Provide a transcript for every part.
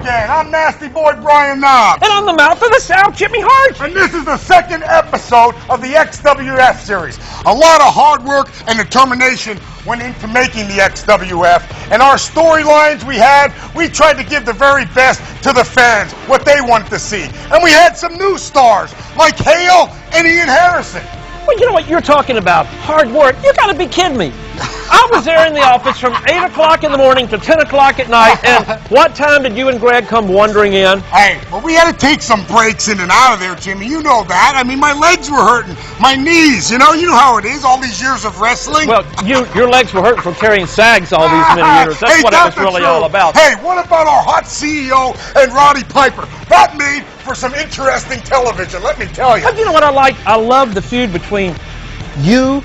again. I'm Nasty Boy Brian Knobbs. And I'm the mouth of the South, Jimmy Hart. And this is the second episode of the XWF series. A lot of hard work and determination went into making the XWF. And our storylines we tried to give the very best to the fans, what they wanted to see. And we had some new stars, like Hale and Ian Harrison. Well, you know what you're talking about? Hard work? You gotta be kidding me. I was there in the office from 8 o'clock in the morning to 10 o'clock at night, and what time did you and Greg come wandering in? Hey, well, we had to take some breaks in and out of there, Jimmy. You know that. I mean, my legs were hurting, my knees, you know how it is, all these years of wrestling. Well, your legs were hurting from carrying sags all these many years. That's what it was really all about. Hey, what about our hot CEO and Roddy Piper? That made for some interesting television, let me tell you. But you know what I like? I love the feud between you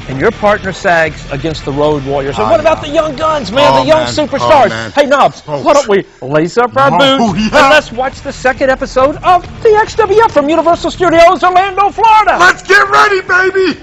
and your partner Sags against the Road Warriors. And what about the young guns, man? The young superstars. Hey, Knobbs, why don't we lace up our boots and let's watch the second episode of the XWF from Universal Studios, Orlando, Florida. Let's get ready, baby!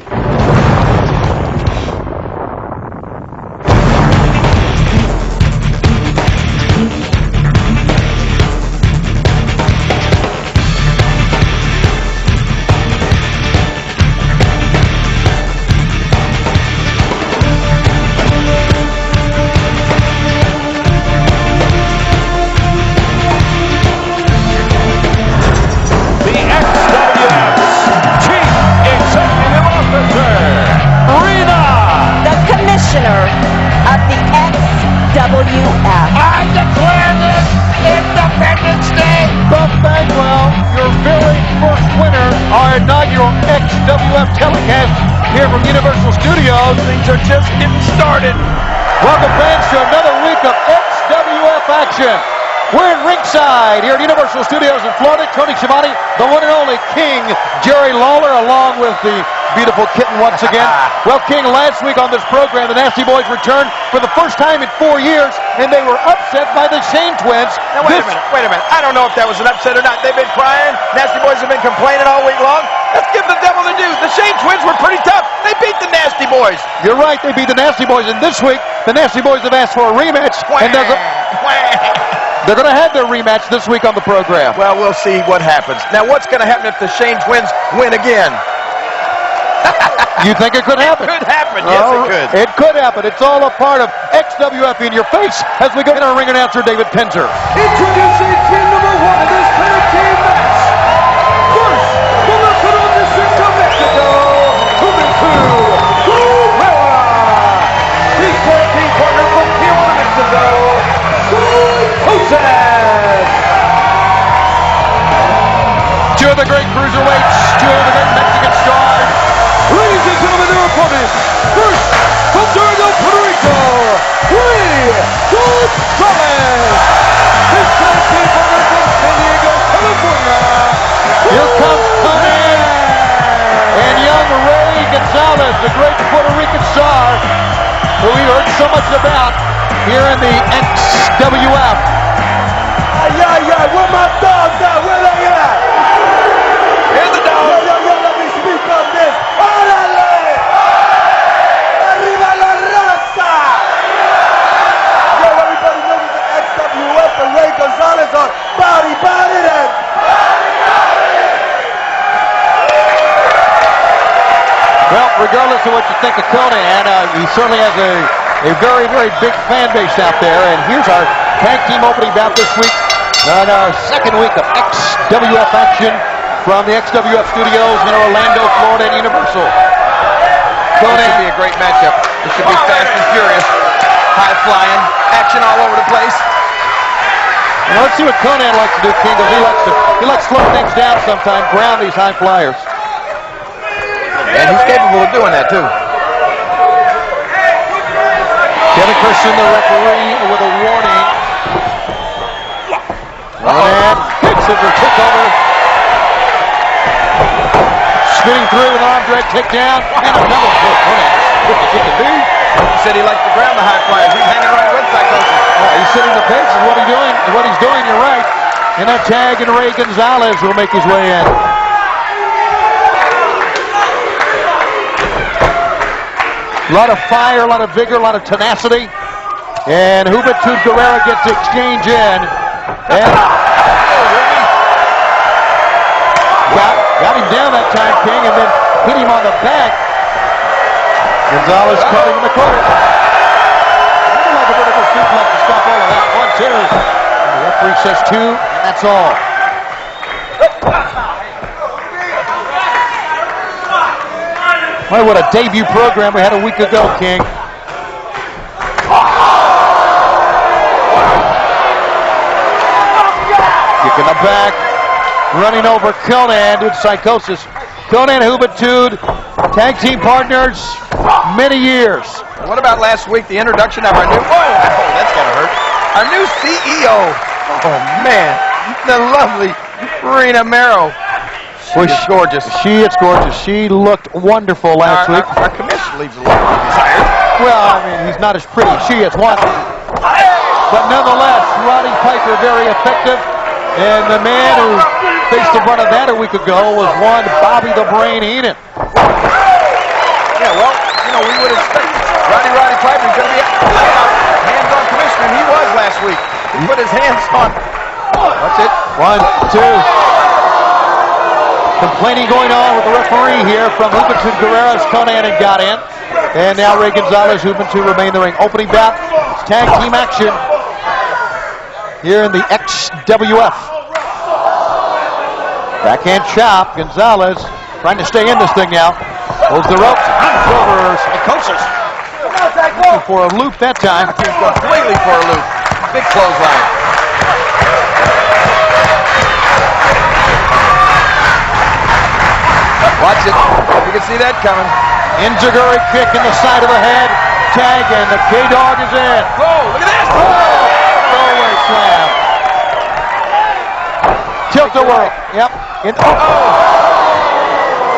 Of the XWF. I declare this Independence Day! Buff Bagwell, your very first winner, our inaugural XWF telecast here from Universal Studios. Things are just getting started. Welcome, fans, to another week of XWF action. We're in ringside here at Universal Studios in Florida. Tony Schiavone, the one and only King Jerry Lawler, along with the beautiful kitten once again. Well, King, last week on this program, the Nasty Boys returned for the first time in 4 years, and they were upset by the Shane twins. Now, wait a minute. I don't know if that was an upset or not. They've been crying. Nasty Boys have been complaining all week long. Let's give the devil the news. The Shane twins were pretty tough. They beat the Nasty Boys. You're right. They beat the Nasty Boys, and this week, the Nasty Boys have asked for a rematch. And they're going to have their rematch this week on the program. Well, we'll see what happens. Now, what's going to happen if the Shane twins win again? You think it could happen? It could happen, yes, it could. It could happen. It's all a part of XWF in your face as we go to our ring announcer, David Penzer. Introducing team number one in this tag team match. First, from the Colombia Streets of Mexico, Juventud Guerrera. His tag team partner from Tijuana, Mexico, Joseph. Two of the great cruiserweights, two of the great Mexican stars. Ladies and gentlemen, their opponents. First, from Durango, Puerto Rico, Rey Gonzalez. His tag team partner from San Diego, California. Here comes Conan and young Rey Gonzalez, the great Puerto Rican star who we heard so much about here in the XWF. Where my dogs at? Where they at? Here's the dog. Yo, let me speak on this. ¡Órale! ¡Arriba la raza! Yo, everybody knows it's the XWF and Rey Gonzalez on Body and... Well, regardless of what you think of Conan, he certainly has a very, very big fan base out there. And here's our tag team opening bout this week on our second week of XWF action from the XWF studios in Orlando, Florida, and Universal. This should be a great matchup. This should be fast and furious. High flying, action all over the place. Now let's see what Conan likes to do, King, because he likes to slow things down sometimes, ground these high flyers. And he's capable of doing that, too. Kevin Christian, the referee, with a warning. Conan hits it for kickover. Spinning through with an arm drag takedown. And another kick. Conan, what he can do. He said he likes to ground the high flyers. He's hanging around with psychosis. He's setting the pace is what he's doing, you're right. And that tag, and Rey Gonzalez will make his way in. A lot of fire, a lot of vigor, a lot of tenacity. And Juventud Guerrera gets to exchange in. And got him down that time, King, and then hit him on the back. Gonzalez cutting in the corner. Something like a vertical suplex to stop all of that. 1, 2. And the referee says 2, and that's all. Boy, what a debut program we had a week ago, King. Kick in the back. Running over Conan, did psychosis. Conan Juventud, tag team partners, many years. What about last week, the introduction of our new, that's gotta hurt. Our new CEO. Oh man, the lovely Rena Mero. She is gorgeous. She is gorgeous. She looked wonderful last week. Our commission leaves a lot to be desired. Well, I mean, he's not as pretty as she is. But nonetheless, Roddy Piper very effective. And the man who faced the brunt of that a week ago was one Bobby the Brain Heenan. Yeah, well, we would expect Roddy Piper is going to be hands-on commissioner, and he was last week. He put his hands on. That's it. 1, 2. Complaining going on with the referee here from Juventud Guerreras. Conan and got in. And now Ray Gonzalez, Juventud remain in the ring. Opening bout, tag team action here in the XWF. Backhand chop. Gonzalez trying to stay in this thing now. Holds the ropes. Over psychosis. Looking for a loop that time. Completely for a loop. Big clothesline. Watch it. You can see that coming. Injiguri kick in the side of the head. Tag, and the K-Dog is in. Whoa, look at this. Throwaway slam. Tilt-a-whirl. Yep.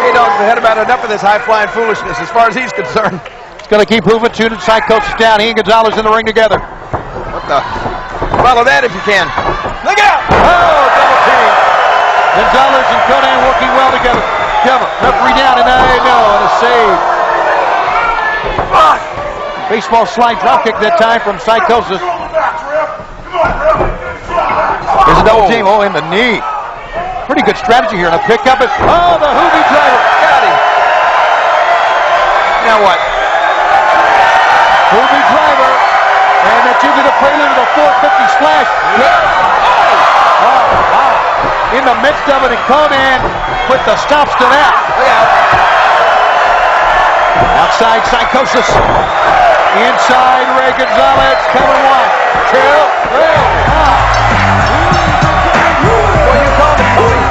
K-Dog's had about enough of this high-flying foolishness as far as he's concerned. It's going to keep Juventud and Psychosis down. He and Gonzalez in the ring together. What the? Follow that if you can. Look out! Oh, double team. Gonzalez and Conan working well together. Cover. Referee down, and and a save. Baseball slide drop kick that time from Psychosis. There's a double team. Oh, in the knee. Pretty good strategy here. And a pick up it. Oh, the Hoobie driver. Got him. Now what? Hoobie driver. And that's usually the prelude of the 450 splash. Oh, wow. In the midst of it, and Conan put the stops to that. Look out. Outside Psychosis. Inside Ray Gonzalez. Coming 1, 2, 3. What you call it, Cody?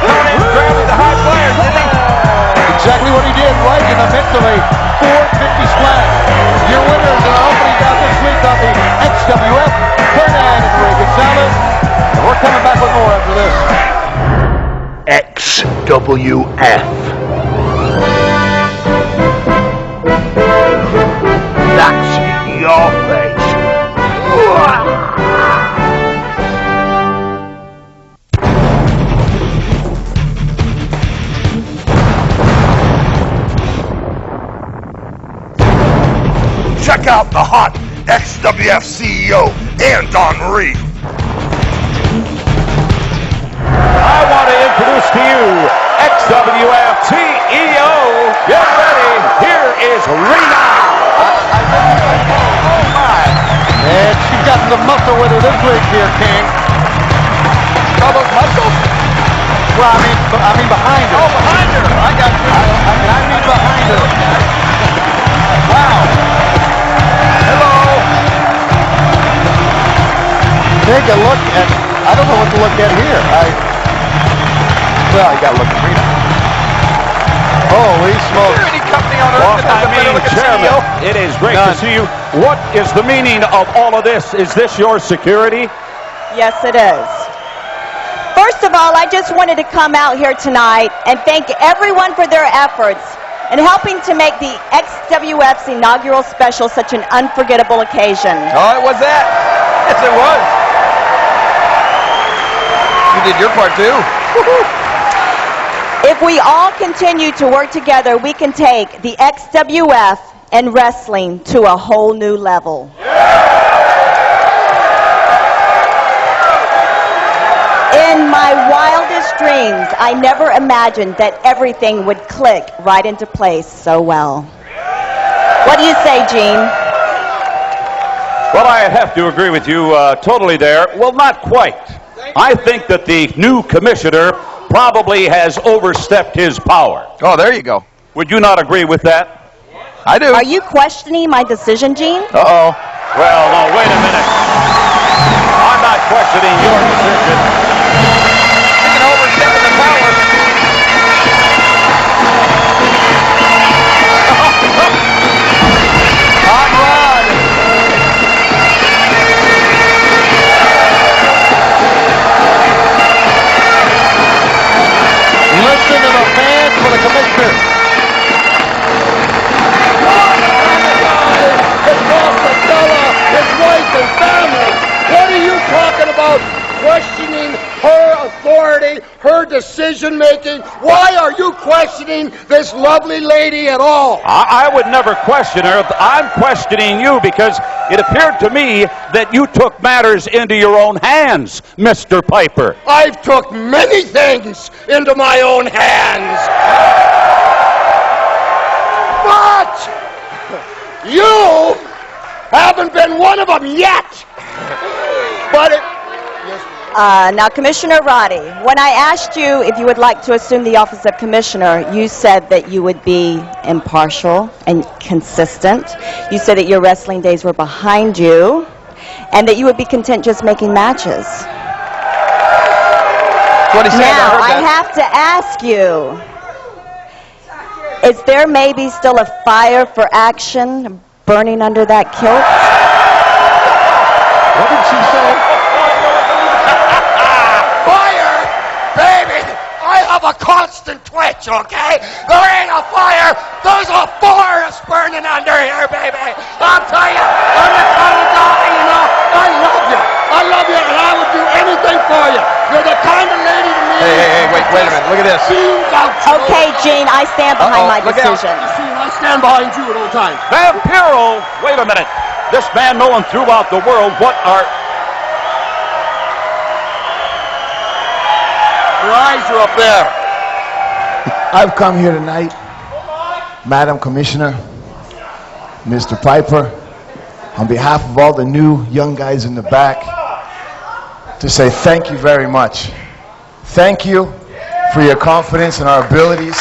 Conan grabbing the high flyers, didn't he? Exactly what he did right in the midst of a 450 splash. Your winners in our opening bout this week on the XWF, Conan and Ray Gonzalez. And we're coming back with more after this. XWF. That's your face. Check out the hot XWF CEO and Don Marie. I want to introduce to you XWF CEO. Get ready. Here is Rena. And she's got the muscle with her this week here, King. All those muscles? Well, I mean behind her. Oh, behind her. I got you. I mean behind her. Wow. Hello. Take a look at, I don't know what to look at here. Well, you got to look at Rena. Holy smokes. Is there any company on earth Well, that does a better look at Chairman, CEO? it is great None. to see you. What is the meaning of all of this? Is this your security? Yes, it is. First of all, I just wanted to come out here tonight and thank everyone for their efforts in helping to make the XWF's inaugural special such an unforgettable occasion. Oh, it was that. Yes, it was. You did your part, too. If we all continue to work together, we can take the XWF and wrestling to a whole new level. in my wildest dreams, I never imagined that everything would click right into place so well. What do you say, Gene? Well, I have to agree with you totally there. Well, not quite. I think that the new commissioner probably has overstepped his power. Oh, there you go. Would you not agree with that? I do. Are you questioning my decision, Gene? Uh-oh. Well, no, wait a minute. I'm not questioning your decision. Speaking of overstepping the power. Hot rod. Listen to the fans for the commissioner. His boss, his wife and family. What are you talking about? Questioning her authority, her decision making? Why are you questioning this lovely lady at all? I would never question her. I'm questioning you because it appeared to me that you took matters into your own hands, Mr. Piper. I've took many things into my own hands. But you haven't been one of them yet. But Now, Commissioner Roddy, when I asked you if you would like to assume the office of commissioner, you said that you would be impartial and consistent. You said that your wrestling days were behind you and that you would be content just making matches. What he said, Now, I I have to ask you, is there maybe still a fire for action burning under that kilt? what did she say? Fire? Baby, I have a constant twitch, okay? There ain't a fire. There's a forest burning under here, baby. I'll tell you, I'm the kind of guy, you know, I love you. I love you, and I would do anything for you. You're the kind of lady to me. Hey, wait a minute. Look at this. Okay, Gene, I stand behind my look out. decision. I stand behind you at all times. Vampiro! Wait a minute. This man known throughout the world what are... Your eyes are up there. I've come here tonight, Madam Commissioner, Mr. Piper, on behalf of all the new young guys in the back, to say thank you very much. Thank you for your confidence in our abilities.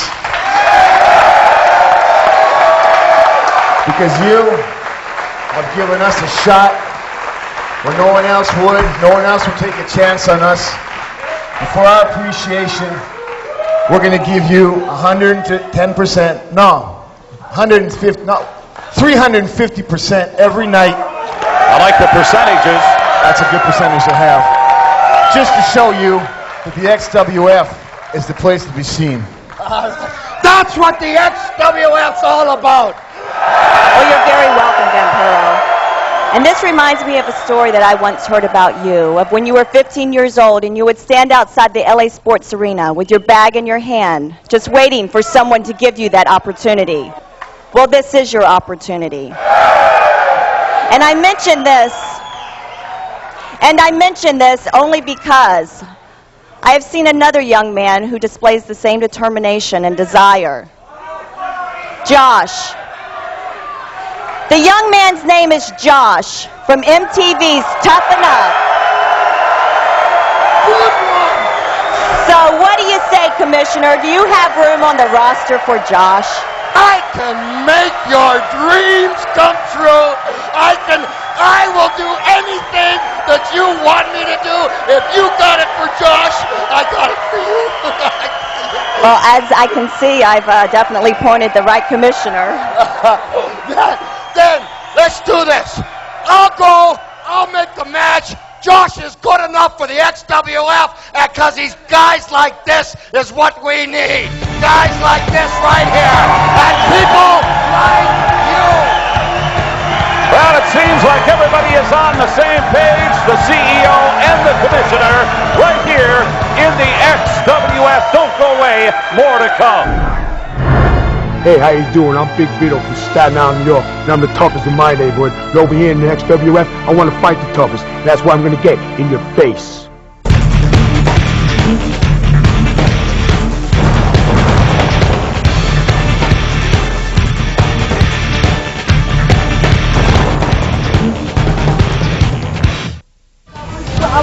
Because you have given us a shot when no one else would. No one else would take a chance on us. And for our appreciation, we're going to give you 110%, no, 150, no, 350% every night. I like the percentages. That's a good percentage to have. Just to show you that the XWF is the place to be seen. That's what the XWF's all about. Well, you're very welcome, Vampiro. And this reminds me of a story that I once heard about you, of when you were 15 years old and you would stand outside the LA Sports Arena with your bag in your hand, just waiting for someone to give you that opportunity. Well, this is your opportunity. And I mention this only because I have seen another young man who displays the same determination and desire. Josh. The young man's name is Josh from MTV's Toughen Up. So what do you say, Commissioner? Do you have room on the roster for Josh? I can make your dreams come true. I will do anything that you want me to do. If you got it for Josh, I got it for you. Well, as I can see, I've definitely pointed the right commissioner. Then, let's do this. I'll go. I'll make the match. Josh is good enough for the XWF, because he's guys like this is what we need. Guys like this right here. And people like you. Well, it seems like everybody is on the same page, the CEO and the commissioner, right here in the XWF. Don't go away, more to come. Hey, how you doing? I'm Big Vito from Staten Island, New York, and I'm the toughest in my neighborhood. And over here in the XWF, I want to fight the toughest. That's what I'm going to get in your face. I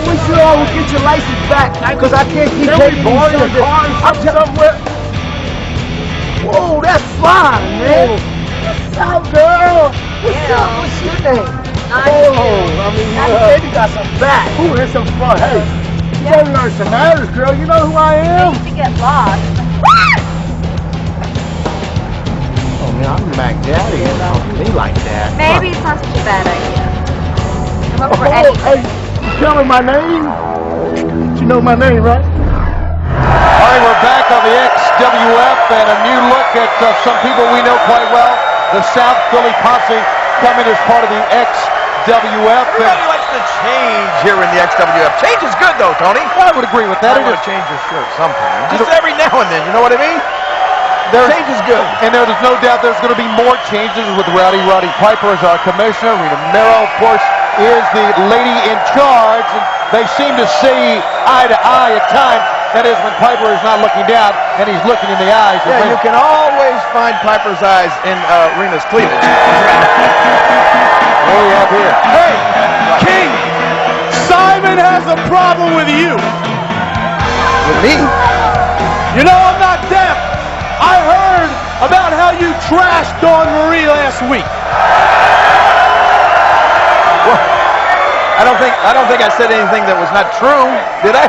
wish you all would get your license back, because I can't keep taking you somewhere. Whoa, that's fine, man. What's up, girl? What's up? What's your name? You got some back. Ooh, that's some fun. Hey, you gotta learn some manners, girl. You know who I am? To get lost. Oh, man, I'm Mac Daddy. You know me like that. Maybe it's not such a bad idea. Come up for Hey, anything. you tell her my name? You know my name, right? All right, we're back on the XWF and a new look at some people we know quite well. The South Philly Posse coming as part of the XWF. Everybody likes to change here in the XWF. Change is good, though, Tony. I would agree with that. I want to change your shirt sometimes. Just every now and then, you know what I mean? Change is good. And there's no doubt there's going to be more changes with Roddy Piper as our commissioner. Rita Mero, of course, is the lady in charge. And they seem to see eye to eye at times. That is when Piper is not looking down and he's looking in the eyes. Yeah, you can always find Piper's eyes in Rena's cleavage. What do we have here? Hey, King, Simon has a problem with you. With me? You know I'm not deaf. I heard about how you trashed Dawn Marie last week. Well, I don't think I said anything that was not true, did I?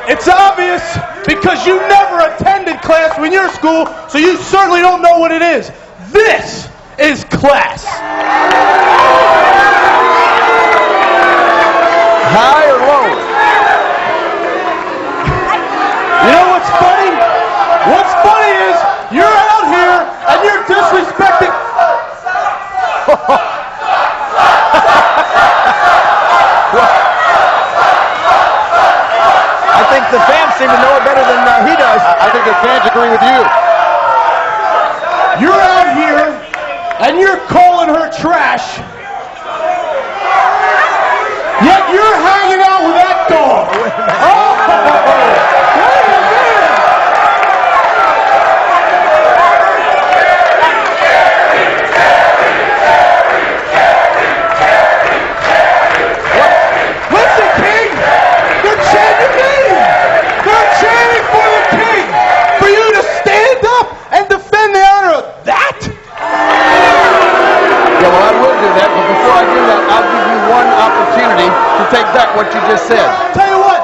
It's obvious because you never attended class when you're in school, so you certainly don't know what it is. This is class. High or low? You know what's funny? What's funny is you're out here and you're disrespecting. I think the fans seem to know it better than he does. I think the fans agree with you. You're out here and you're calling her trash. Yet you're hanging out with that dog. Listen, King, they're chanting. They're chanting for the King. For you to stand up and defend the honor of that? Yeah, well, I will do that, but before I do that, I'll give you one opportunity to take back what you just said. Tell you what,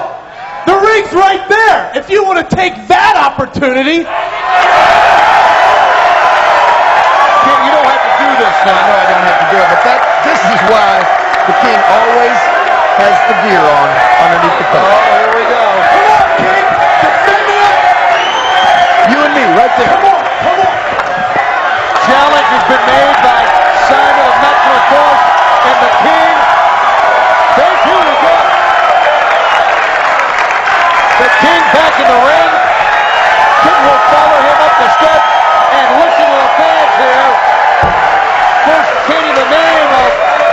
the ring's right there. If you want to take that opportunity. King, you don't have to do this No, I know I don't have to do it, but this is why the King always has the gear on underneath the coat. Oh, here we go. Come on, King. Defend me up. You and me, right there. Come on, come on. Challenge has been made by Simon of Maximum Force and the King. They two to go. The King back in the ring. King will follow him up the steps and listen to the fans here. First chanting the name of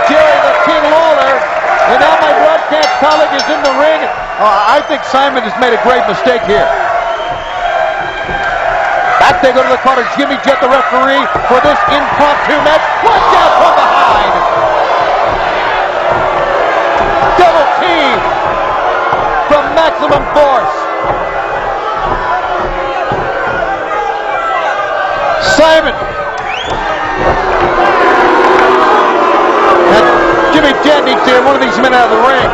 Jerry the King Lawler. And now my broadcast colleague is in the ring. I think Simon has made a great mistake here. Back they go to the corner. Jimmy Jett, the referee, for this impromptu match. Watch out from behind. Double team from Maximum Force. Simon. And Jimmy Jett needs to get one of these men out of the ring.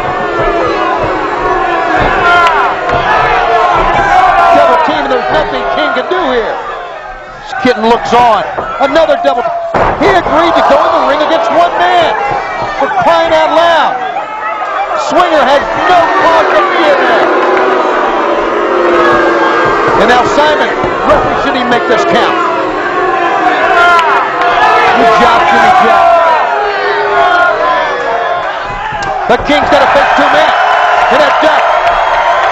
Double team, and there's nothing King can do here. Kitten looks on. Another double. He agreed to go in the ring against one man. For crying out loud. Swinger has no cause to be in there. And now Simon, referee, should he make this count? Good job, Jimmy Jett. The King's got to face two men. And a duck.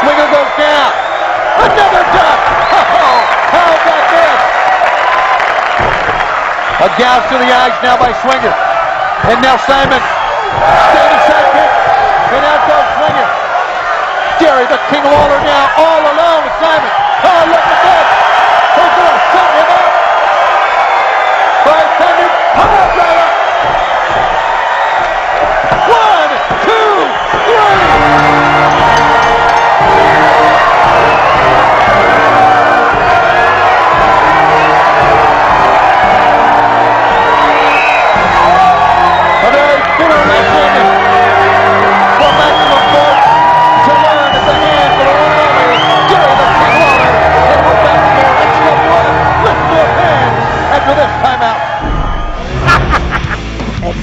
Swinger goes down. Another duck. Oh, how about this? A gouge to the eyes now by Swinger. And now Simon. Standing sidekick. And out goes Swinger. Jerry the King Lawler now all alone with Simon. Oh, look at this. They're going to set him up. Bystander, pile driver. 1,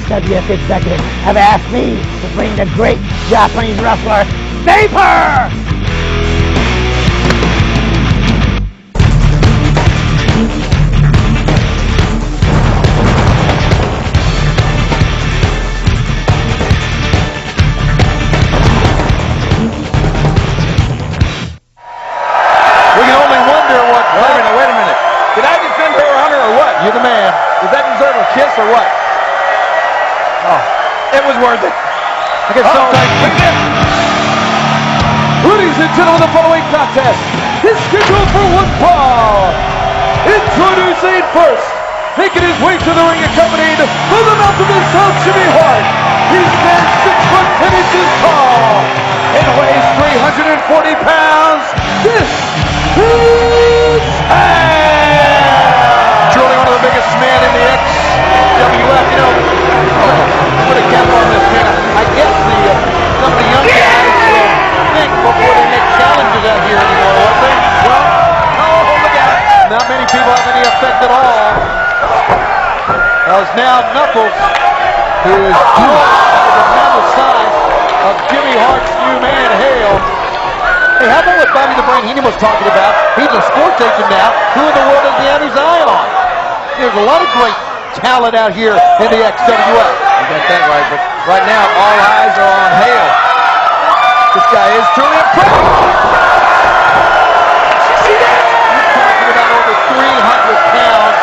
XWF executives have asked me to bring the great Japanese wrestler, Vapor! We can only wonder what... Wait a minute. Did I defend Bear Hunter or what? You're the man. Does that deserve a kiss or what? Oh, it was worth it. I guess so. Ladies and gentlemen, the following contest is scheduled for one fall. Introducing first, making his way to the ring accompanied by the mouth of himself, Jimmy Hart. He stands 6 foot 10 inches tall and weighs 340 pounds. This is Truly one of the biggest men in the XWF. You know, put a cap on this man. I guess some of the young guys will think before they make challenges out here anymore, won't they? Well, oh, look at it. Not many people have any effect at all. As now Knuckles, who is the mental size of Jimmy Hart's new man, Hale. Hey, how about what Bobby the Brain Heenan was talking about? He's a sports agent now. Who in the world has he had his eye on? There's a lot of great talent out here in the XWF. You got that right, but right now all eyes are on Hale. This guy is truly impressive. You see that? You're talking about over 300 pounds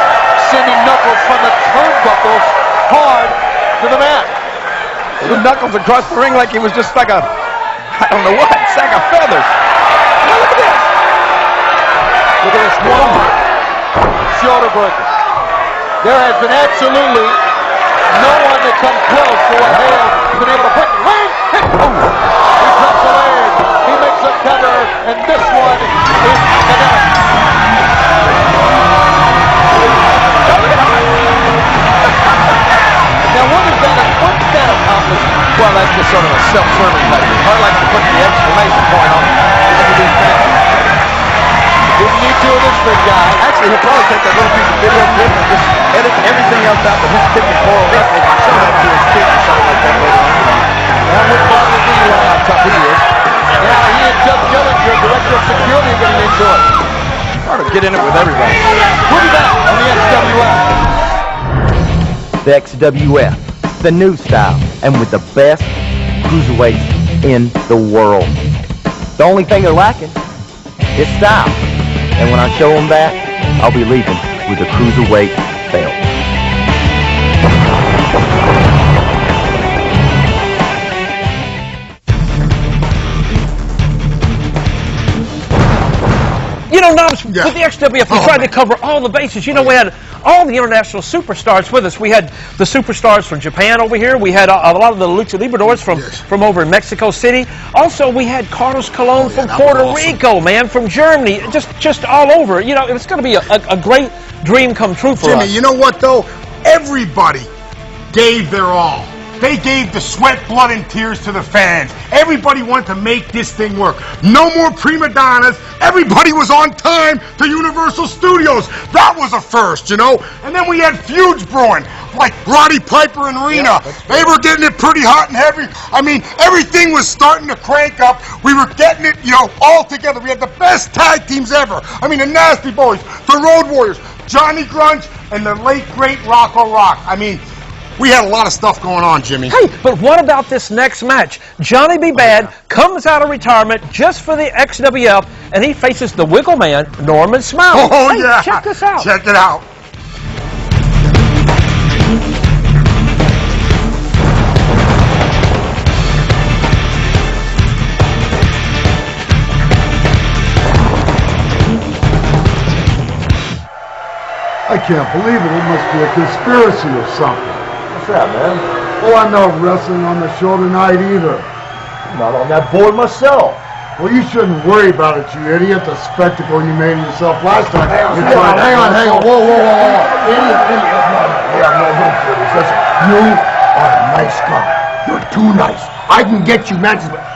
sending Knuckles from the turnbuckles hard to the mat. Threw Knuckles across the ring like he was just like a, I don't know what, sack of feathers. Now look at this. Look at this one shoulder breaker. There has been absolutely no one that comes close to what Hale has been able to put in the ring. Oh, he drops the leg. He makes a cover, and this one is academic. Now, what's that accomplished? Well, that's just sort of a self-serving type. I like to put the exclamation point on these fans. Didn't need to with this big guy. Actually, he'll probably take that little piece of video clip and just edit everything else out that he's kicking Coral Wrestling and show that to his kids or something like that later on. Now, with Bobby D, how tough he is. Now, he and Doug Dillinger, director of security, are getting into it. Hard to get in it with everybody. We'll be back on the XWF. The XWF, the new style, and with the best cruiserweights in the world. The only thing they're lacking is style. And when I show them that, I'll be leaving with a cruiserweight belt. You know, Knobs, with the XWF, we tried to cover all the bases. You know, we had all the international superstars with us. We had the superstars from Japan over here. We had a lot of the Lucha Libradores from over in Mexico City. Also, we had Carlos Colon from Puerto Rico, man, from Germany, just all over. You know, it's going to be a great dream come true for us. Jimmy, you know what, though? Everybody gave their all. They gave the sweat, blood, and tears to the fans. Everybody wanted to make this thing work. No more prima donnas. Everybody was on time to Universal Studios. That was a first, you know? And then we had feuds brewing, like Roddy Piper and Rena. They were getting it pretty hot and heavy. I mean, everything was starting to crank up. We were getting it, you know, all together. We had the best tag teams ever. I mean, the Nasty Boys, the Road Warriors, Johnny Grunge, and the late, great Rocco Rock. I mean, we had a lot of stuff going on, Jimmy. Hey, but what about this next match? Johnny B. Bad comes out of retirement just for the XWF, and he faces the Wiggle Man, Norman Smiley. Oh, hey, yeah. check this out. Check it out. can't believe it. It must be a conspiracy or something. What's that, man? Oh, I'm not wrestling on the show tonight either. I'm not on that board myself. Well, you shouldn't worry about it, you idiot. The spectacle you made of yourself last time. Hang on. Whoa. Idiot. No, don't do this. Listen, you are a nice guy. You're too nice. I can get you matches, but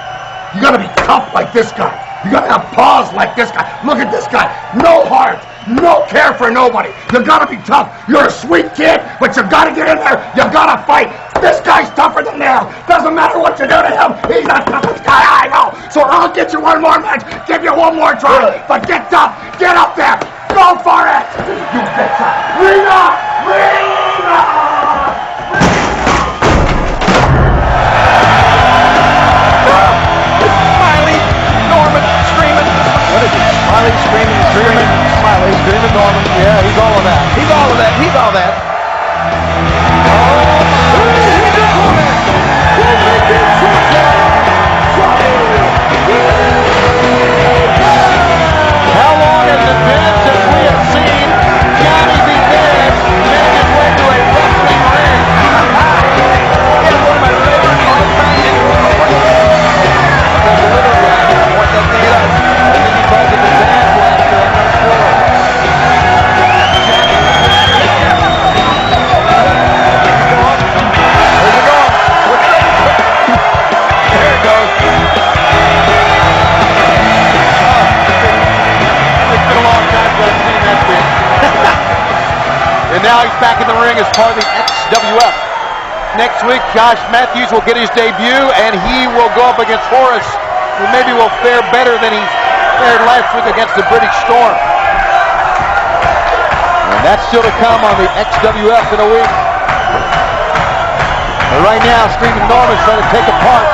you gotta be tough like this guy. You gotta have paws like this guy. Look at this guy. No heart. No care for nobody. You gotta be tough. You're a sweet kid, but you gotta get in there. You gotta fight. This guy's tougher than nails. Doesn't matter what you do to him. He's the toughest guy I know. So I'll get you one more match. Give you one more try. But get tough. Get up there. Go for it. You betcha. Rena! Smiley, screaming, Smiley, screaming, Norman. Yeah, he's all of that. He's all that. How long has it been since we have seen Johnny B. Bad make his way to a wrestling ring? It's one of my favorite all-time And now he's back in the ring as part of the XWF. Next week, Josh Matthews will get his debut, and he will go up against Horace, who maybe will fare better than he fared last week against the British Storm. And that's still to come on the XWF in a week. But right now, Screaming Norman's trying to take apart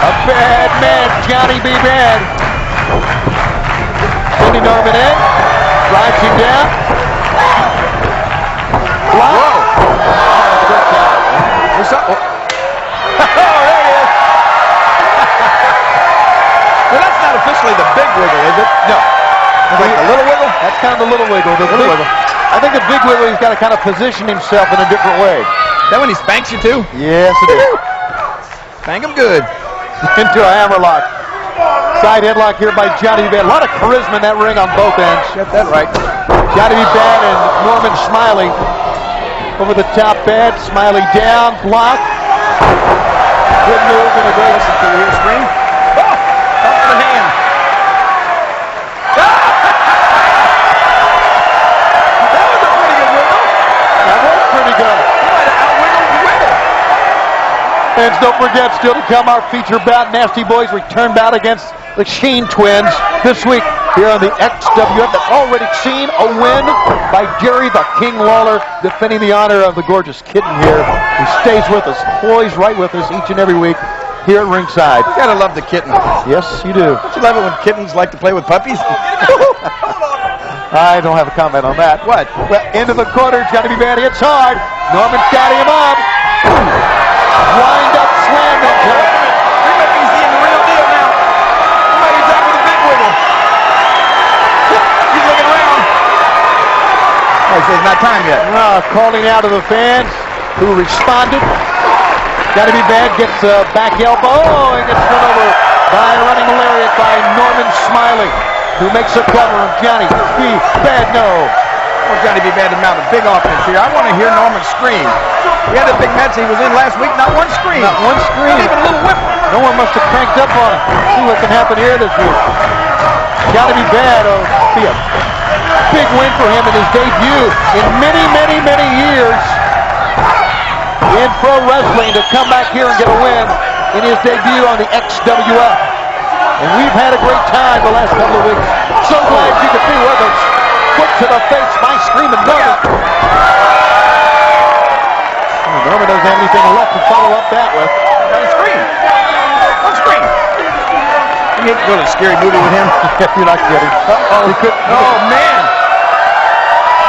a bad man, Johnny B. Bad. Sending Norman in, drives him down. Whoa! What's up? Oh, there he is. Well, that's not officially the big wiggle, is it? No. Like the little wiggle? That's kind of the little wiggle. The little wiggle. I think the big wiggle, he's got to kind of position himself in a different way. Is that when he spanks you too? Yes, it is. Spank him good. Into a hammerlock. Side headlock here by Johnny B. Bad. A lot of charisma in that ring on both ends. Get that right. Johnny B. Bad and Norman Smiley. Over the top bed, Smiley down, block. Good move and a great listen to the screen. Oh, up to the hand. That was a pretty good wiggle. That was pretty good. You might have outwiggled the wiggle. And don't forget, still to come, our feature bout, Nasty Boys return bout against the Sheen Twins this week here on the XWF. That's already seen a win by Jerry the King Lawler, defending the honor of the gorgeous kitten here, who stays with us, poised right with us each and every week here at ringside. You gotta love the kitten. Yes, you do. Don't you love it when kittens like to play with puppies? I don't have a comment on that. What? Well, into the corner, Johnny B. Bad hits hard. Norman's got him up. Wind up slam that time. We might be seeing the real deal now. Somebody's out with a big wiggle. He's looking around. Oh, he says not time yet. Calling out to the fans who responded. Gotta be Bad, gets a back elbow and gets run over by a running lariat by Norman Smiley, who makes a cover of Johnny B. Bad. No. Well, Johnny B. Bad to mount a big offense here. I want to hear Norman scream. We had a big match he was in last week, not one scream. Not one scream. Not even a little whimper. No one must have cranked up on him. See what can happen here this week. Gotta be Bad. Oh, be a big win for him in his debut in many, many, many years in pro wrestling, to come back here and get a win in his debut on the XWF. And we've had a great time the last couple of weeks. So glad you could be with us. Foot to the face by Screaming Norman. Norman doesn't have anything left to follow up that with. Got a scream. One scream. You ain't really a scary movie with him. You're not kidding. Uh-oh. Oh, man.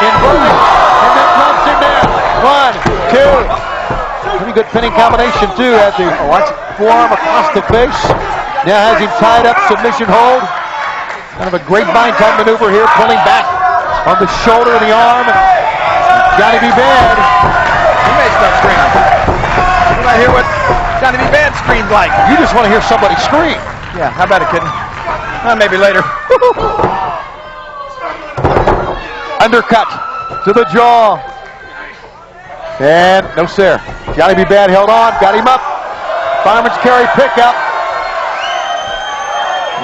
Inverted. And then knocks him down. 1, 2. Pretty good pinning combination, too. Has the forearm across the face. Now has him tied up, submission hold. Kind of a great bind-time maneuver here, pulling back on the shoulder and the arm. Johnny B. Bad. You may start screaming. You might hear what Johnny B. Bad screams like. You just want to hear somebody scream. Yeah, how about it, kitten? Maybe later. Undercut to the jaw. And no sir. Johnny B. Bad held on, got him up. Fireman's carry pickup.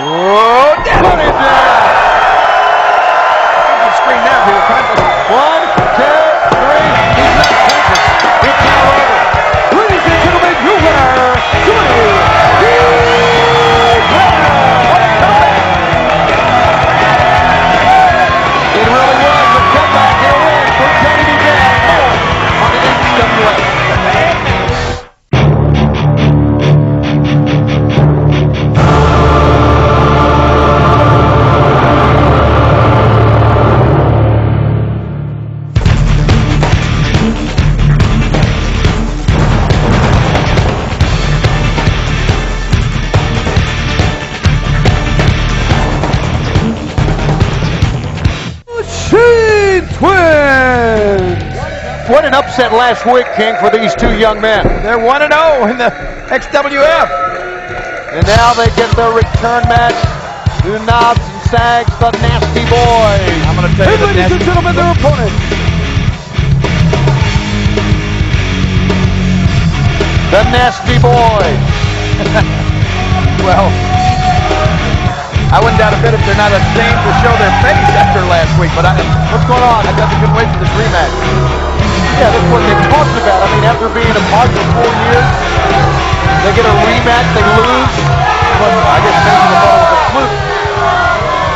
Whoa, put him down. You can scream now if you were conscious. 1, 2, 3. He's not conscious. It's now over. Ladies and gentlemen, your winner, Johnny B. It really was a comeback and a win for Johnny B. Bad on the XWF. What an upset last week, King, for these two young men. They're 1-0 in the XWF. And now they get their return match. Two Knobs and Sags, the Nasty Boys. I'm going to tell you, ladies and gentlemen, their opponent. The Nasty Boys. Well, I wouldn't doubt a bit if they're not ashamed to show their face after last week. But what's going on? I thought they couldn't wait for this rematch. Yeah, that's what they talked about. I mean, after being apart for 4 years, they get a rematch, they lose. Well, I guess maybe the ball was a fluke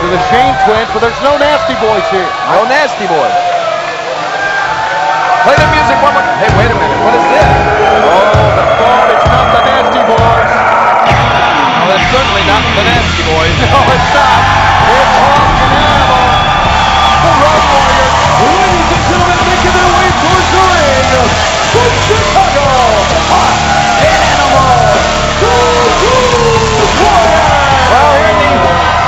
to the Shane twins, but there's no Nasty Boys here. No Nasty Boys. Play the music one more. Hey, wait a minute. What is this? Oh, the thought it's not the Nasty Boys. Well, it's certainly not the Nasty Boys. No, it's not. It's Hawk and Animal. The Road Warriors. Ladies and gentlemen, making their way towards the ring. From Chicago, Hawk and Animal. The Road Warriors. Well, here in the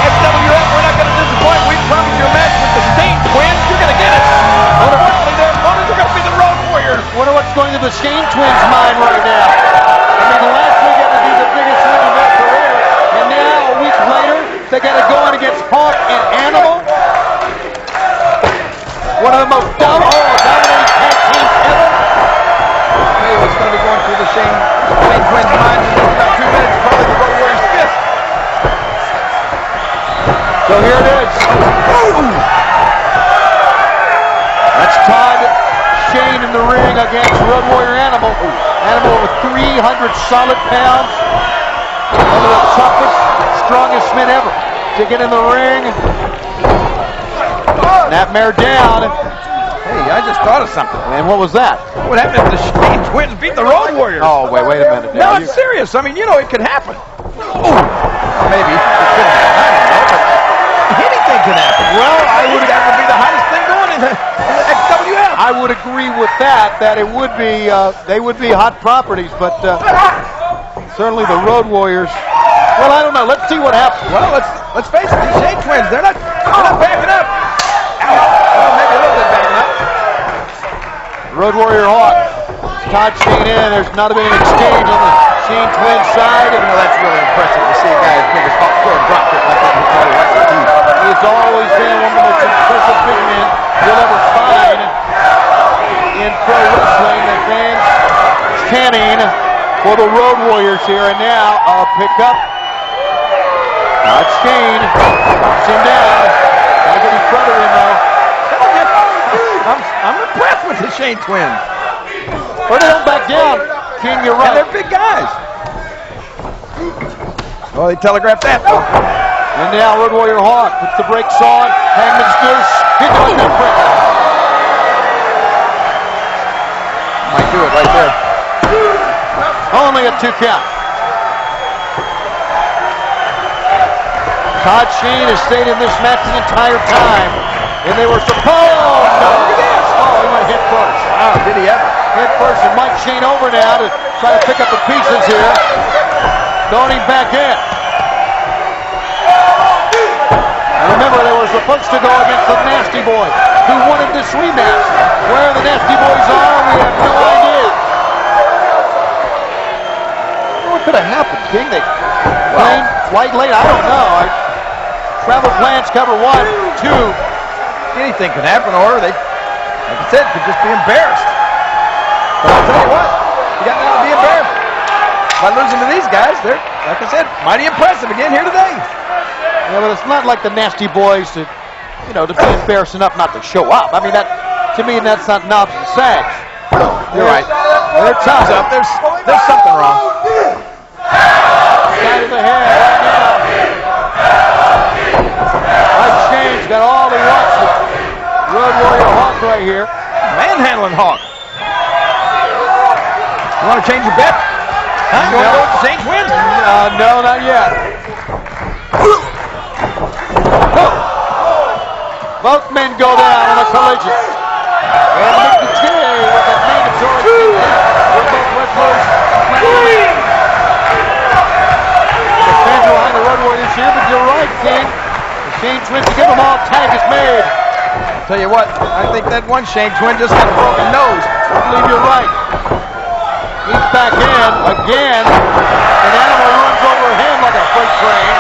XWF, we're not going to disappoint. We promised you a match with the Shane twins. You're going to get it. Unfortunately, their opponents are going to be the Road Warriors. Wonder what's going to the Shane twins' mind right now. I mean, the last week had to be the biggest win of their career, and now a week later, they got to go in against Hawk and Animal. One of the most dominating tag teams ever. Tell you what's going to be going through the Shane twins' minds in about 2 minutes. Probably the Road Warriors' fist. So here it is. That's Todd Shane in the ring against Road Warrior Animal. Animal with 300 solid pounds. One of the toughest, strongest men ever to get in the ring. Snapmare down. Hey, I just thought of something. And what was that? What happened if the Shane twins beat the Road Warriors? Oh, wait a minute. No, it's serious. I mean, you know, it could happen. Oh, maybe. It could happen. I don't know, but anything could happen. Well, I would that would be the hottest thing going in the XWF. I would agree with that it would be, they would be hot properties, but certainly the Road Warriors. Well, I don't know. Let's see what happens. Well, let's face it, these Shane twins, they're not backing up. Well, maybe a little bit backing up. Road Warrior Hawk. Todd Shane in. There's not been an exchange on the Shane twins side. You know, that's really impressive to see a guy as big as Hawk throw a drop kick like that. He's always been one of the most impressive big men you'll ever find in pro wrestling. The fans chanting for the Road Warriors here. And now a pickup. Todd Shane knocks him down. Gotta get his brother in though. I'm impressed with the Shane twins. Or they don't back down. King, you're right. And they're big guys. Oh, they telegraphed that. And now Road Warrior Hawk puts the brakes on. Hangman's Noose. He's going to press. Might do it right there. Only a 2 count. Todd Shane has stayed in this match the entire time. And they were supposed. Oh, no. Look at this. Oh, he went head first. Wow, did he ever? Head first. And Mike Shane over now to try to pick up the pieces here. Throwing him back in. And remember, they were supposed to go against the Nasty Boys. who wanted this rematch. Where the Nasty Boys are, we have no idea. What could have happened, King? They late, I don't know. Travel plans cover 1, 2. Anything can happen, or they, like I said, could just be embarrassed. But I'll tell you what, you got to be embarrassed. By losing to these guys, they're, like I said, mighty impressive again here today. Yeah, but it's not like the Nasty Boys to, you know, to be embarrassed enough not to show up. I mean, that, to me, that's not knobs and sags. You're right. Their time's up. There's something wrong. Side of the head right now. Mike Shane's got all he wants with Road Warrior Hawk right here. Manhandling Hawk. You want to change your bet? Huh? You want to go with the Saints win? No, not yet. Both men go down in a collision. And Mickey J with a mandatory with both wrestlers. The fans are behind the Road Warriors here, but you're right, King. The Shane twins to give them all. Tag is made. I'll tell you what, I think that one Shane twin just had a broken nose. I believe you're right. He's back in again. An Animal runs over him like a freight train.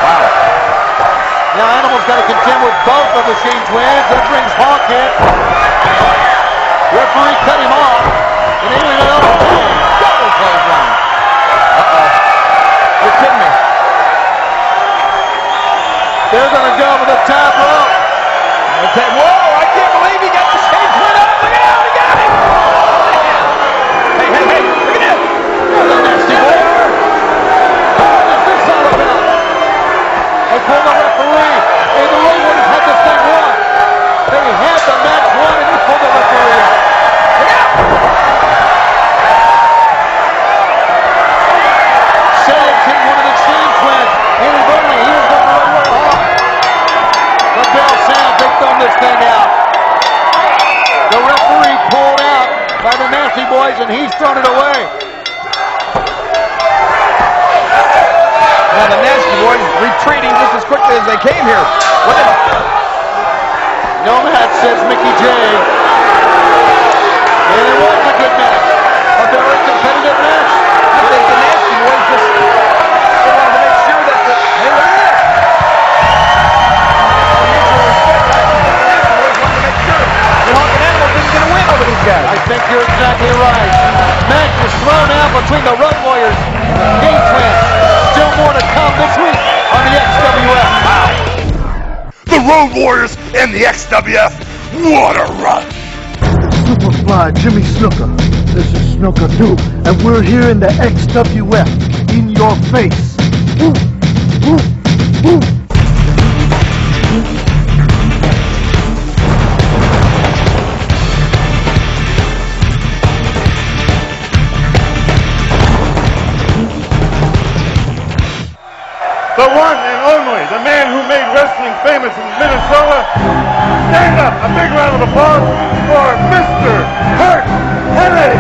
Wow. Now Animal's got to contend with both of the Shane twins. That brings Hawk in. Referee cut him off. And then we go, double clothesline. Uh-oh. You're kidding me. They're going to go for the top rope. Okay. Whoa, I can't believe he got the Shane twin up. Look out, he got him. Hey, look at this. There's a nasty boy. What is this all about? They pull the referee. And the Road Warriors had this thing won. They had the match won, and they pulled the referee out. Look out. Shane, one of the Shane twins. Inadvertently, he was going to Road Warrior Hawk. The bell sounds. They thrown this thing out. The referee pulled out by the Nasty Boys, and he's thrown it away. Now the Nasty Boys retreating just as quickly as they came here. No match, says Mickey J. And it was a good match. A very competitive match. I think the Nasty Boys just wanted to make sure that the... Hey, look at this. I think you're exactly right. Match was thrown out between the Road Warriors and the Shane twins. Still more to come this week on the XWF. Wow. The Road Warriors and the XWF. What a run! Superfly Jimmy Snuka. This is Snuka 2, and we're here in the XWF. In your face. Woo, woo, woo. The one and only, the man who made wrestling famous in Minnesota. Stand up, a big round of applause for Mr. Kurt Hennig.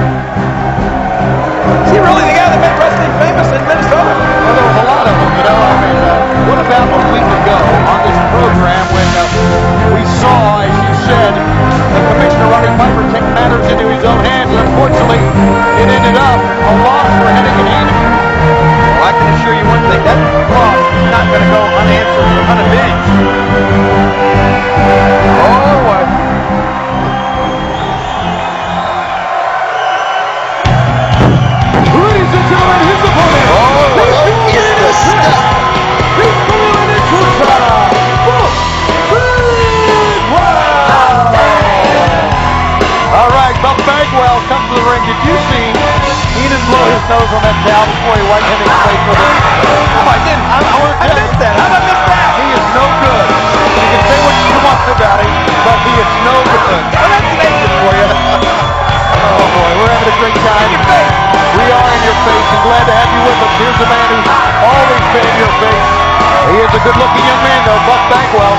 Is he really the guy that made wrestling famous in Minnesota? Well, there was a lot of them, you know. I mean, what about a week ago on this program when we saw, as you said, the Commissioner Roddy Piper take matters into his own hands, and unfortunately, it ended up a loss for Hennig and Heenan. Well, I can assure you one thing, that loss is not going to go unanswered or unavenged. Oh, what? Ladies and gentlemen, his opponent. What is the stuff? He's going into time. All right, Buck Bagwell comes to the ring. Did you see Heenan blow his nose on that towel before he wiped Hennig's face with it? Oh, I didn't. I missed that. How did I miss that? He is no good. You can say what you want about him, but he is no good. Oh, that's naked for you. Oh boy, we're having a great time. We are in your face and glad to have you with us. Here's a man who's always been in your face. He is a good-looking young man, though, Buck Bagwell.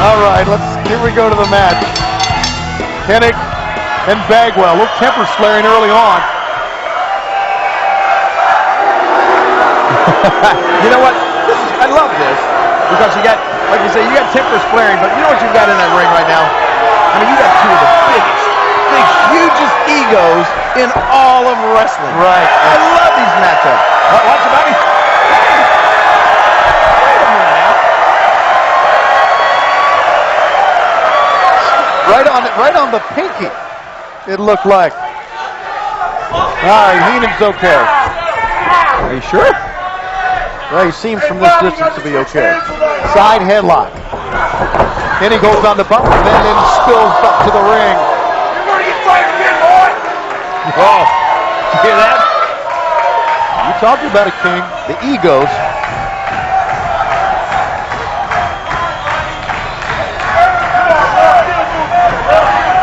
All right, here we go to the match. Hennig and Bagwell. A little temper flaring early on. You know what? I love this. because you got, like you say, you got tempers flaring, but you know what you've got in that ring right now? I mean, you got two of the hugest egos in all of wrestling. Right. I love these matchups. Watch it, Bobby. Wait a minute now. Right on the pinky. It looked like. All right, Heenan's okay. Are you sure? Well, he seems from this distance to be okay. Side headlock. Then he goes on the bump and then spills up to the ring. You're going to get fired again, boy! Oh, you hear that? You talking about it, King. The egos.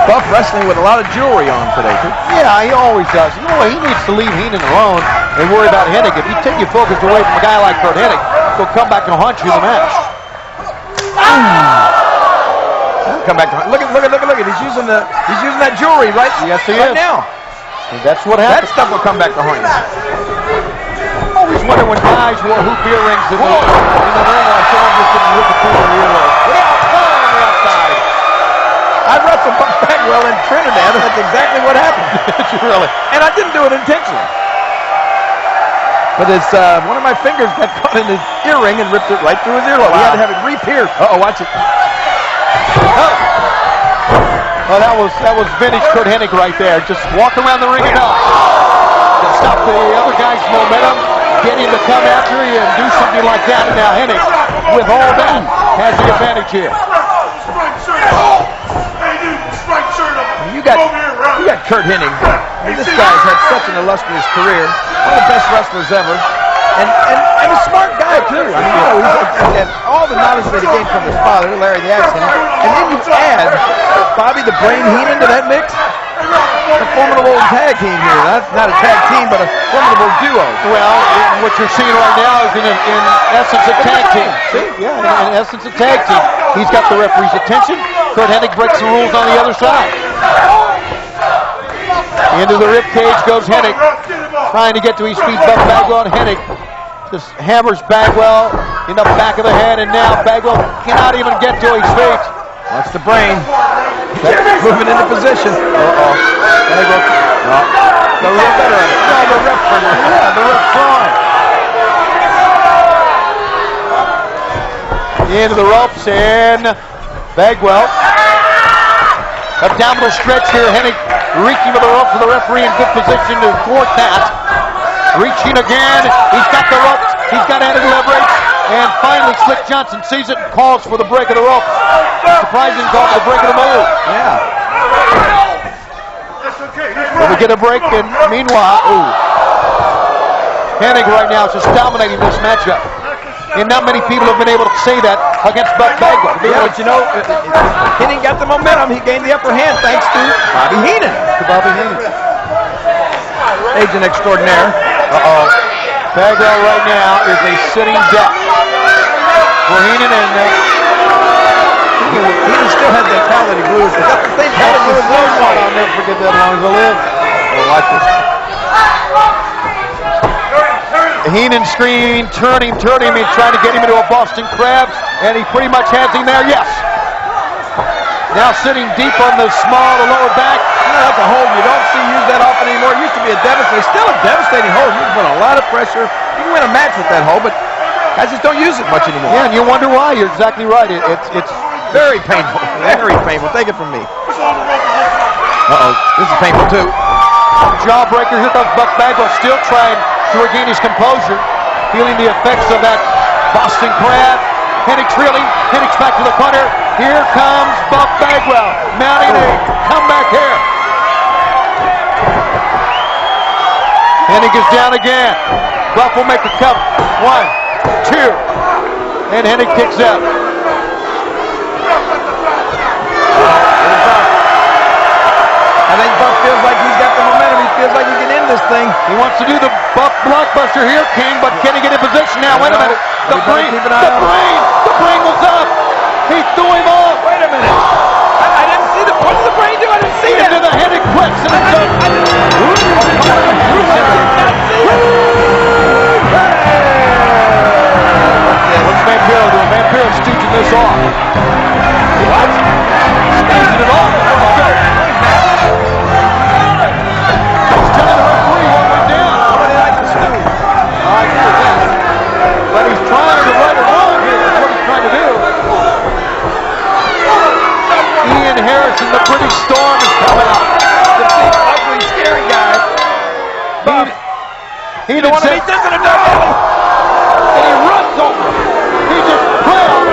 Buff wrestling with a lot of jewelry on today, too. Yeah, he always does. You know what? He needs to leave Heenan alone and worry about Hennig. If you take your focus away from a guy like Kurt Hennig, he'll come back and haunt you in the match. Come back. Look at. He's using that jewelry right. Yes, he is. Now. And that's what happens. That stuff will come back to haunt you. Always wonder when guys wore hoop earrings in the ring, like someone just didn't rip a pool of earrings. Look out! Oh, on the outside. I wrestled Buck Bagwell in Trinidad, and that's exactly what happened. Really? And I didn't do it intentionally. But one of my fingers got caught in his earring and ripped it right through his earlobe. Wow. We had to have it re-pierced. Uh-oh, watch it. Oh, that was vintage Kurt Hennig right there. Just walk around the ring enough to stop the other guy's momentum, get him to come after you and do something like that. And now Hennig, with all that, has the advantage here. You got Kurt Hennig. I mean, this guy's had such an illustrious career. One of the best wrestlers ever. And a smart guy, too. I mean, you know, and all the knowledge that he gained from his father, Larry the Axe, and then you add Bobby the Brain Heenan to that mix. A formidable tag team here. Not a tag team, but a formidable duo. Well, what you're seeing right now is in essence a tag team. See? Yeah, in essence a tag team. He's got the referee's attention. Kurt Hennig breaks the rules on the other side. Into the rib cage goes Hennig, trying to get to his feet. Buck Bagwell and Hennig just hammers Bagwell in the back of the head, and now Bagwell cannot even get to his feet. That's the Brain. Moving into position. Uh-oh. Bagwell. No. The ref better at it. No, the ref. Yeah, the ref trying. Into the ropes, and Bagwell. Abdominal stretch here. Hennig reaching for the rope for the referee in good position to thwart that. Reaching again. He's got the rope. He's got added leverage. And finally, Slick Johnson sees it and calls for the break of the rope. Surprising call for the break of the move. Yeah. Will we get a break? And meanwhile, Hennig right now is just dominating this matchup. And not many people have been able to say that against Buck Bagwell. Yeah, but you know, Hennig got the momentum. He gained the upper hand thanks to Bobby Heenan. Agent extraordinaire. Uh-oh. Bagwell right now is a sitting duck for Heenan, and Heenan still has that Cali Blues. Is that the same Cali Blues? I'll never forget that as long as I live. Oh, watch this. Heenan screen, turn him, and trying to get him into a Boston Crab, and he pretty much has him there, yes. Now sitting deep on the lower back. You know, that's a hold you don't see used that often anymore. It used to be still a devastating hold. You can put a lot of pressure. You can win a match with that hold, but guys just don't use it much anymore. Yeah, and you wonder why. You're exactly right. It's very painful. Very painful. Take it from me. Uh-oh. This is painful, too. Jawbreaker. Here comes Buck Bagwell, still trying to regain his composure, feeling the effects of that Boston Crab. Hennig's reeling. Hennig's back to the corner. Here comes Buck Bagwell, mounting a comeback here. Hennig is down again. Buck will make a cover. 1, 2, and Hennig kicks out. I think Buck feels like he's got the momentum. He feels like he can end this thing. He wants to do the Buck blockbuster here, King, but can he get in position now? Wait a minute. The brain was up. He threw him off. Wait a minute. I didn't see what did the Brain do? I didn't see that. Into the Hennig quick, and it's done. I did not see it. Yeah, what's Vampiro doing? Vampiro He didn't want to beat this in a double. And he runs over. He just plowed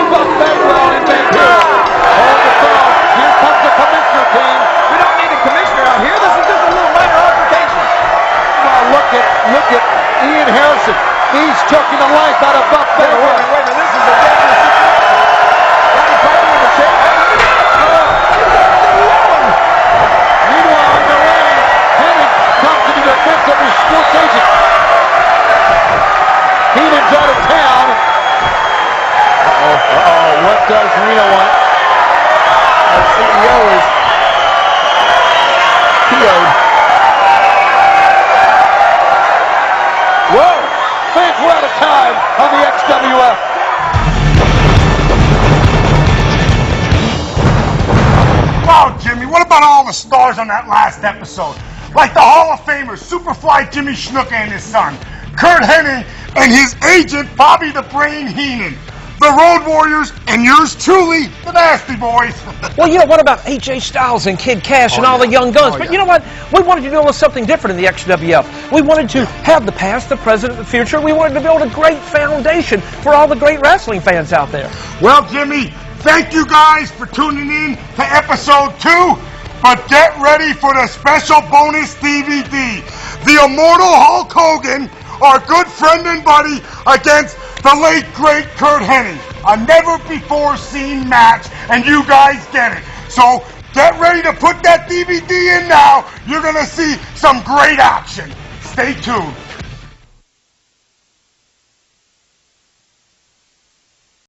Buff Bagwell in Vancouver. Hold the phone. Here comes the commissioner team. We don't need a commissioner out here. This is just a little minor altercation. Well, look at Ian Harrison. He's choking the life out of Buff Bagwell. Wait a minute. This is a dangerous situation. Roddy Piper in the chair. Meanwhile, on the way, Hennig comes to the defense of his sports agent. Heenan's out of town. What does Reno want? Our CEO is PO'd. Whoa! Fans, we're out of time on the XWF. Wow, Jimmy, what about all the stars on that last episode? Like the Hall of Famers, Superfly Jimmy Snuka and his son, Kurt Hennig and his agent, Bobby the Brain Heenan, the Road Warriors, and yours truly, the Nasty Boys. Well, you know, what about AJ Styles and Kid Cash and all the young guns? But you know what? We wanted to do a little something different in the XWF. We wanted to have the past, the present, and the future. We wanted to build a great foundation for all the great wrestling fans out there. Well, Jimmy, thank you guys for tuning in to episode 2. But get ready for the special bonus DVD. The immortal Hulk Hogan, our good friend and buddy, against the late, great Kurt Hennig. A never-before-seen match, and you guys get it. So get ready to put that DVD in now. You're going to see some great action. Stay tuned.